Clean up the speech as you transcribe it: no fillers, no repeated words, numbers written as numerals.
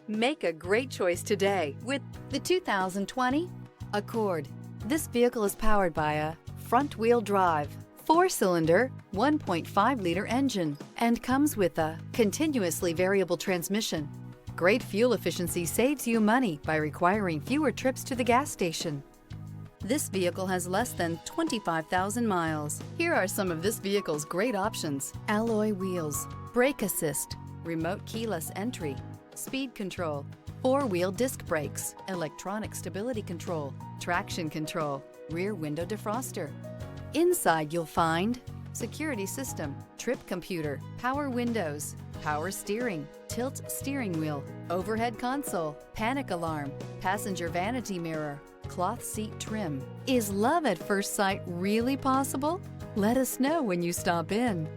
Make a great choice today with the 2020 Accord. This vehicle is powered by a front-wheel drive, 4-cylinder, 1.5-liter engine, and comes with a continuously variable transmission. Great fuel efficiency saves you money by requiring fewer trips to the gas station. This vehicle has less than 25,000 miles. Here are some of this vehicle's great options: alloy wheels, brake assist, remote keyless entry, speed control, 4-wheel disc brakes, electronic stability control, traction control, rear window defroster. Inside you'll find security system, trip computer, power windows, power steering, tilt steering wheel, overhead console, panic alarm, passenger vanity mirror, cloth seat trim. Is love at first sight really possible? Let us know when you stop in.